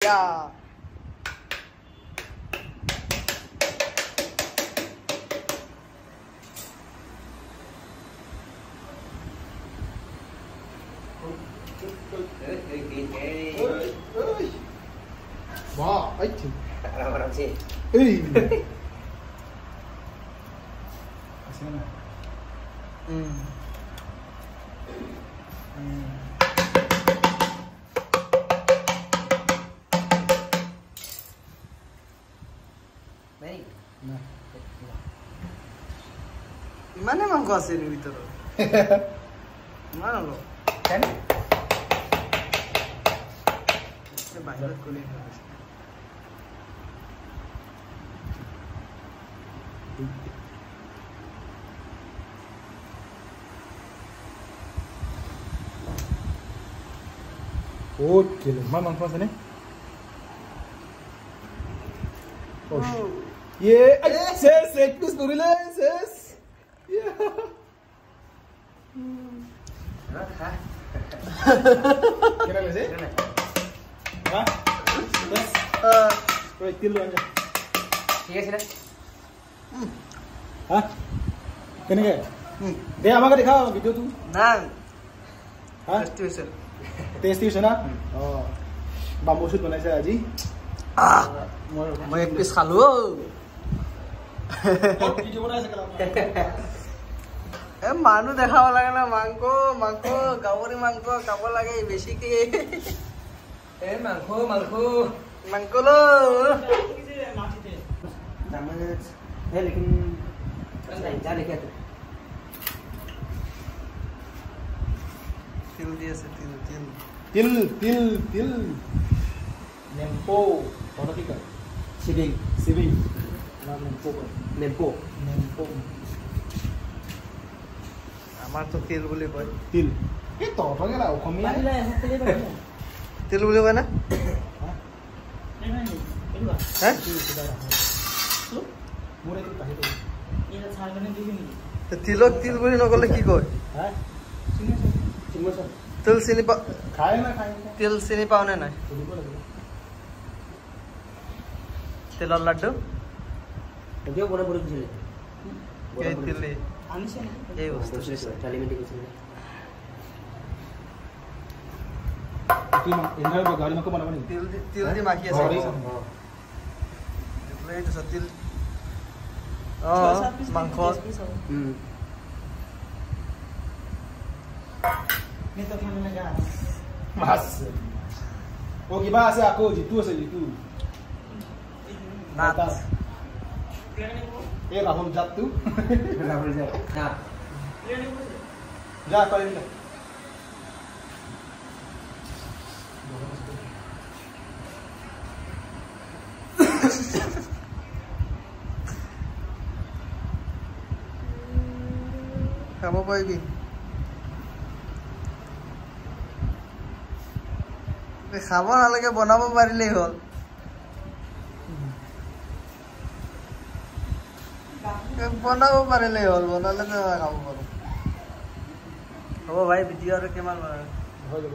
Wow, ấy thì làm gì? Xem nào. Đấy. Nah. Gimana emang kau sini gitu loh? Gimana lo? Kan? Ini banyak kulit. Oh, gila. Mana mangkok sini? Oh. Yeah, ses, plus nurilin, ses. Yeah. Hah? Kira sih? Hah? Yes. Wait, tilu aja. Iya sih, Hah? Kene ke? Dia apa ka dikhao video tu? Nah, Hah? Testing. Tasty है ना? Oh. Bamboo shoot बनाइছে আজি. मैं एक piece खा लूँ। Video বনাইছে কেলা। মানুহ দেখাব লাগে না মাংস গাহৰি মাংস খাব লাগে বেছিকে মাংস মাংস লো चम्मच है लेकिन जा लेके आते তিল দি আছে তিল नेम्पो और কি কয়? सिबिंग সিবিং না नेम्पो কয়। नेम्पो नेम्पो আমাৰ তো তিল বুলি কয় তিল এই তহঁতৰ কেলা অসমীয়া बाहिला ऐसा चले बाहिला তিল বুলি কয় না नहीं नहीं एलुआ হে तो মোৰে তো পাহি তো ये छाड़ करने दी नहीं তিলক তিল বুলি নকলে কি কয় হ্যাঁ চিমচ তিল চিনি পা খায় না খায় তিল চিনি পাও নে নাই শুনিব লাগিব তিলৰ লাড্ডু जो बड़ा बड़ा कुछ ले এই তিলে आने से এই বস্তু चाली में कुछ ले কি ইন্দ্ৰ গাড়ী মাংস বনাব নেকি তিল দি মাখি আছে ঘৰে এইটো আছে তিল মাংস मैं तो खाने लगा মাছ ও কিবা আছে আকৌ জিতু আছে জিতু নাট এই ৰাহুল জাতু राहुल जा हां যা কৰিম না খাব পাৰিবি খাব নালাগে বনাব পাৰিলেই হ'ল বনাব পাৰিলেই হ'ল বনালে খাব পাৰোঁ হ'ব ভাই ভিডিঅ' আৰু কিমান হৈ যাব